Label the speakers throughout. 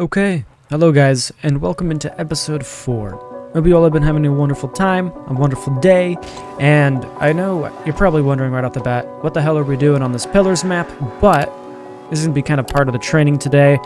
Speaker 1: Okay, hello guys, and welcome into episode 4. Hope you all have been having a wonderful time, a wonderful day, and I know you're probably wondering right off the bat, what the hell are we doing on this Pillars map, but this is going to be kind of part of the training today.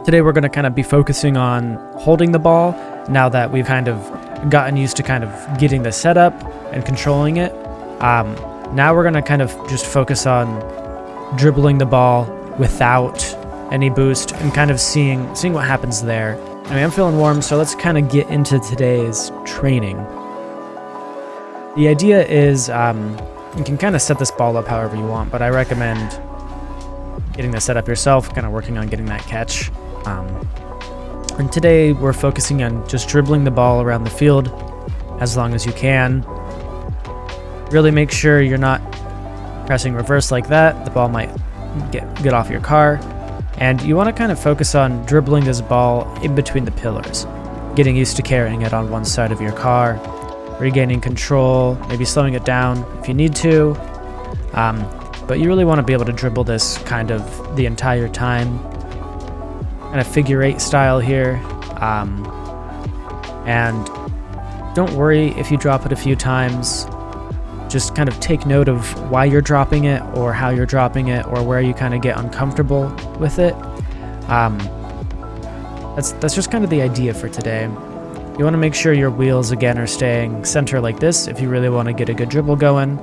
Speaker 1: Today we're going to kind of be focusing on holding the ball, now that we've kind of gotten used to kind of getting the setup and controlling it. Now we're going to kind of just focus on dribbling the ball without any boost and kind of seeing what happens there. Anyway, I'm feeling warm, so let's kind of get into today's training. The idea is you can kind of set this ball up however you want, but I recommend getting the setup yourself, kind of working on getting that catch. And today we're focusing on just dribbling the ball around the field as long as you can. Really make sure you're not pressing reverse like that. The ball might get off your car. And you want to kind of focus on dribbling this ball in between the pillars, getting used to carrying it on one side of your car, regaining control, maybe slowing it down if you need to. But you really want to be able to dribble this kind of the entire time, kind of figure 8 style here. And don't worry if you drop it a few times. Just kind of take note of why you're dropping it or how you're dropping it or where you kind of get uncomfortable with it. That's just kind of the idea for today. You want to make sure your wheels again are staying center like this if you really want to get a good dribble going.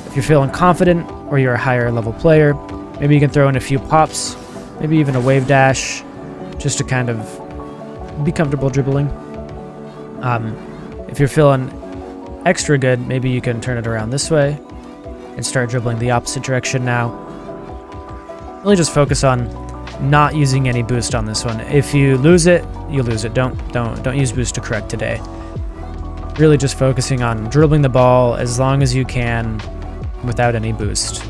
Speaker 1: If you're feeling confident or you're a higher level player, maybe you can throw in a few pops, maybe even a wave dash, just to kind of be comfortable dribbling. If you're feeling extra good, maybe you can turn it around this way and start dribbling the opposite direction now. Really just focus on not using any boost on this one. If you lose it, you lose it. Don't use boost to correct today. Really just focusing on dribbling the ball as long as you can without any boost.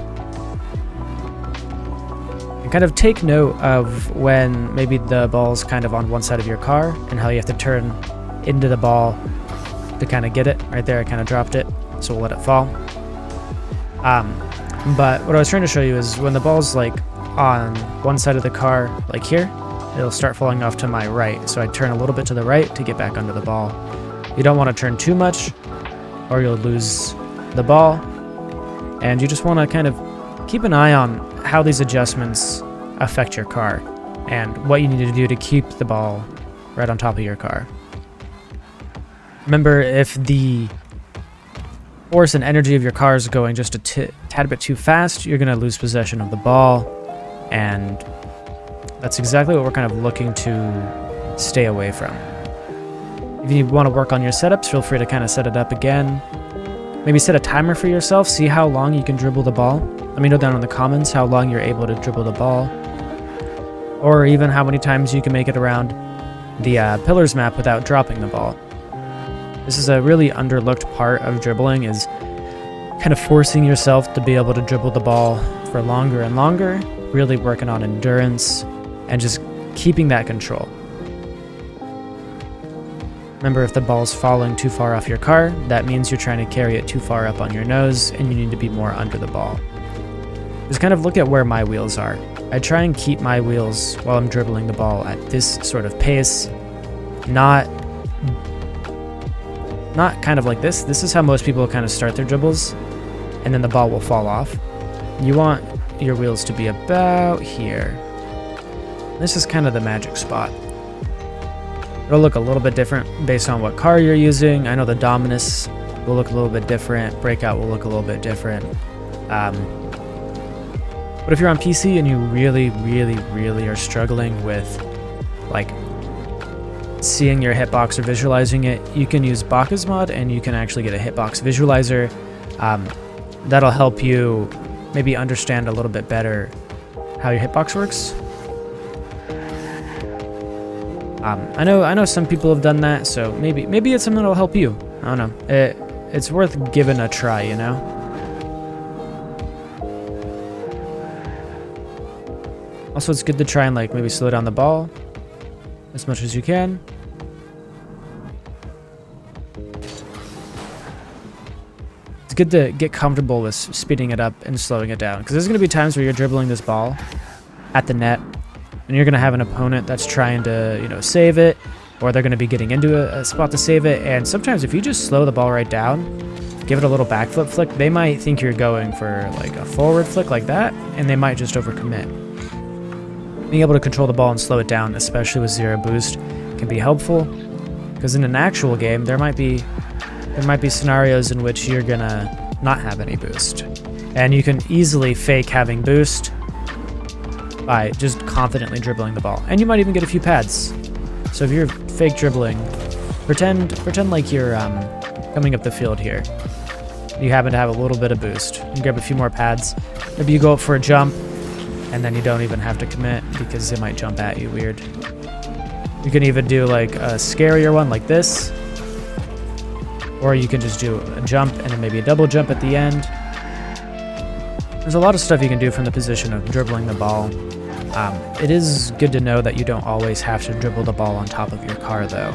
Speaker 1: And kind of take note of when maybe the ball's kind of on one side of your car and how you have to turn into the ball to kind of get it. Right there, I kind of dropped it, so we'll let it fall. But what I was trying to show you is when the ball's like on one side of the car, like here, it'll start falling off to my right. So I turn a little bit to the right to get back under the ball. You don't want to turn too much or you'll lose the ball. And you just want to kind of keep an eye on how these adjustments affect your car and what you need to do to keep the ball right on top of your car. Remember, if the force and energy of your car is going just a tad bit too fast, you're going to lose possession of the ball, and that's exactly what we're kind of looking to stay away from. If you want to work on your setups, feel free to kind of set it up again. Maybe set a timer for yourself, see how long you can dribble the ball. Let me know down in the comments how long you're able to dribble the ball, or even how many times you can make it around the Pillars map without dropping the ball. This is a really underlooked part of dribbling, is kind of forcing yourself to be able to dribble the ball for longer and longer, really working on endurance and just keeping that control. Remember, if the ball's falling too far off your car, that means you're trying to carry it too far up on your nose and you need to be more under the ball. Just kind of look at where my wheels are. I try and keep my wheels while I'm dribbling the ball at this sort of pace, not kind of like this. This is how most people kind of start their dribbles, and then the ball will fall off. You want your wheels to be about here. This is kind of the magic spot. It'll look a little bit different based on what car you're using. I know the Dominus will look a little bit different. Breakout will look a little bit different. But if you're on PC and you really are struggling with like seeing your hitbox or visualizing it, you can use Baka's mod and you can actually get a hitbox visualizer. That'll help you maybe understand a little bit better how your hitbox works. I know some people have done that, so maybe it's something that'll help you. I don't know. It's worth giving a try, you know. Also, it's good to try and like maybe slow down the ball as much as you can. It's good to get comfortable with speeding it up and slowing it down, because there's going to be times where you're dribbling this ball at the net and you're going to have an opponent that's trying to, you know, save it, or they're going to be getting into a spot to save it. And sometimes if you just slow the ball right down, give it a little backflip flick, they might think you're going for like a forward flick like that, and they might just overcommit. Being able to control the ball and slow it down, especially with 0 boost, can be helpful, because in an actual game there might be scenarios in which you're gonna not have any boost, and you can easily fake having boost by just confidently dribbling the ball, and you might even get a few pads. So if you're fake dribbling, pretend like you're coming up the field here. You happen to have a little bit of boost. You grab a few more pads. Maybe you go up for a jump, and then you don't even have to commit because they might jump at you weird. You can even do like a scarier one like this, or you can just do a jump and then maybe a double jump at the end. There's a lot of stuff you can do from the position of dribbling the ball. It is good to know that you don't always have to dribble the ball on top of your car though.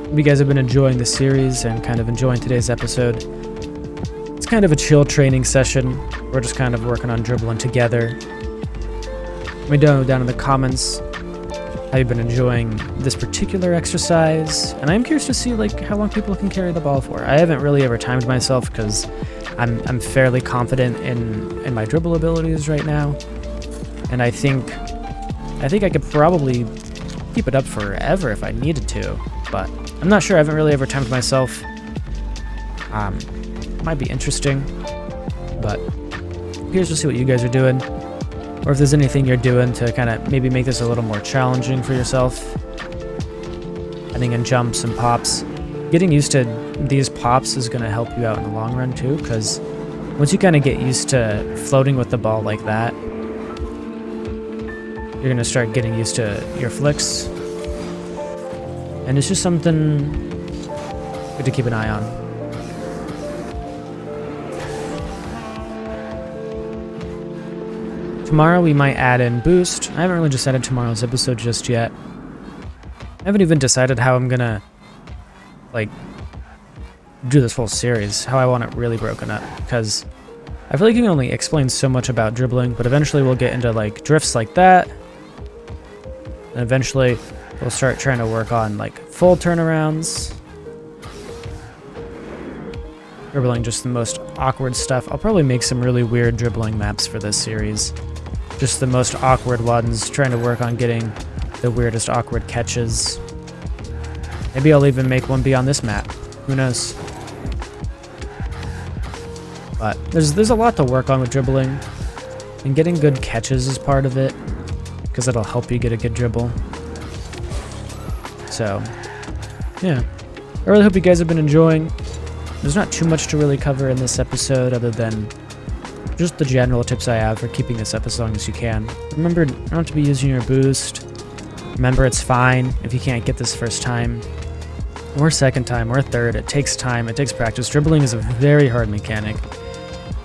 Speaker 1: Hope you guys have been enjoying the series and kind of enjoying today's episode. It's kind of a chill training session. We're just kind of working on dribbling together. Let me know down in the comments how you've been enjoying this particular exercise, and I'm curious to see like how long people can carry the ball for. I haven't really ever timed myself because I'm fairly confident in my dribble abilities right now, and I think I could probably keep it up forever if I needed to, but I'm not sure. I haven't really ever timed myself. Might be interesting, but here's to see what you guys are doing, or if there's anything you're doing to kind of maybe make this a little more challenging for yourself. Adding in jumps and pops. Getting used to these pops is going to help you out in the long run too, because once you kind of get used to floating with the ball like that, you're going to start getting used to your flicks, and it's just something good to keep an eye on. Tomorrow we might add in boost. I haven't really decided tomorrow's episode just yet. I haven't even decided how I'm gonna like do this whole series, how I want it really broken up, because I feel like you can only explain so much about dribbling, but eventually we'll get into like drifts like that, and eventually we'll start trying to work on like full turnarounds. Dribbling just the most awkward stuff. I'll probably make some really weird dribbling maps for this series. Just the most awkward ones, trying to work on getting the weirdest awkward catches. Maybe I'll even make one be on this map. Who knows? But there's a lot to work on with dribbling, and getting good catches is part of it, because it'll help you get a good dribble. So, yeah. I really hope you guys have been enjoying. There's not too much to really cover in this episode other than just the general tips I have for keeping this up as long as you can. Remember not to be using your boost. Remember, it's fine if you can't get this first time, or second time, or third. It takes time, it takes practice. Dribbling is a very hard mechanic,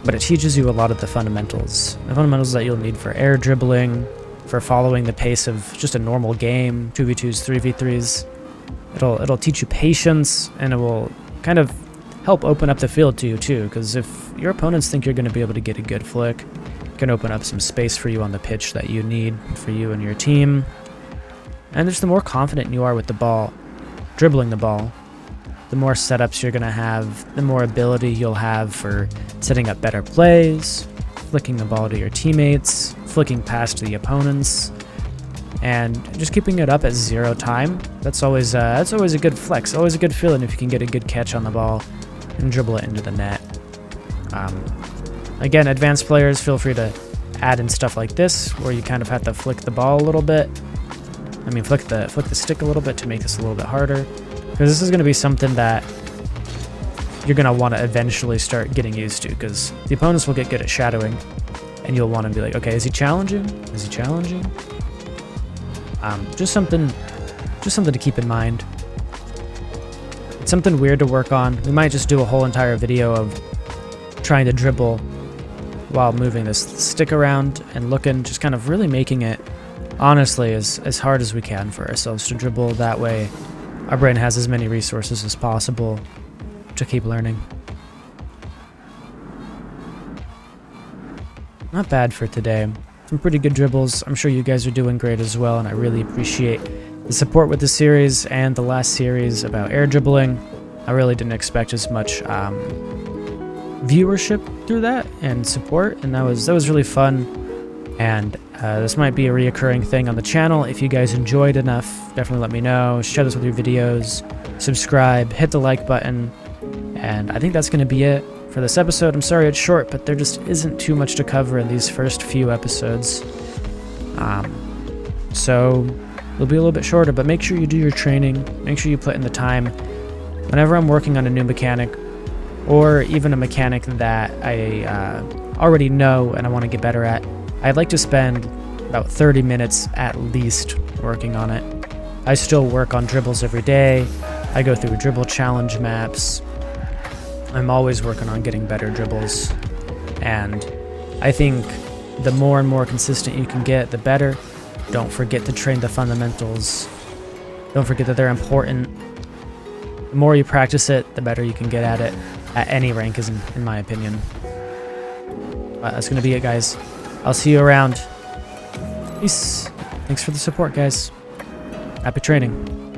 Speaker 1: but it teaches you a lot of the fundamentals. The fundamentals that you'll need for air dribbling, for following the pace of just a normal game, 2v2s, 3v3s. It'll teach you patience, and it will kind of help open up the field to you too, because if your opponents think you're going to be able to get a good flick, it can open up some space for you on the pitch that you need for you and your team. And just the more confident you are with the ball, dribbling the ball, the more setups you're going to have, the more ability you'll have for setting up better plays, flicking the ball to your teammates, flicking past the opponents, and just keeping it up at 0 time. That's always a good flex, always a good feeling if you can get a good catch on the ball and dribble it into the net. Again, advanced players, feel free to add in stuff like this, where you kind of have to flick the ball a little bit. I mean, flick the stick a little bit to make this a little bit harder, because this is going to be something that you're going to want to eventually start getting used to, because the opponents will get good at shadowing, and you'll want to be like, okay, is he challenging? Is he challenging? Just something to keep in mind. It's something weird to work on. We might just do a whole entire video of trying to dribble while moving this stick around and looking, just kind of really making it, honestly, as hard as we can for ourselves to dribble. That way, our brain has as many resources as possible to keep learning. not bad for today. Some pretty good dribbles. I'm sure you guys are doing great as well, and I really appreciate the support with the series and the last series about air dribbling. I really didn't expect as much viewership through that and support, and that was really fun. And this might be a reoccurring thing on the channel. If you guys enjoyed enough, definitely let me know. Share this with your videos, subscribe, hit the like button, and I think that's going to be it for this episode. I'm sorry it's short, but there just isn't too much to cover in these first few episodes. So it'll be a little bit shorter, but make sure you do your training. Make sure you put in the time. Whenever I'm working on a new mechanic, or even a mechanic that I already know and I want to get better at, I'd like to spend about 30 minutes at least working on it. I still work on dribbles every day. I go through dribble challenge maps. I'm always working on getting better dribbles. And I think the more and more consistent you can get, the better. Don't forget to train the fundamentals. Don't forget that they're important. The more you practice it, the better you can get at it. At any rank, in my opinion. That's going to be it, guys. I'll see you around. Peace. Thanks for the support, guys. Happy training.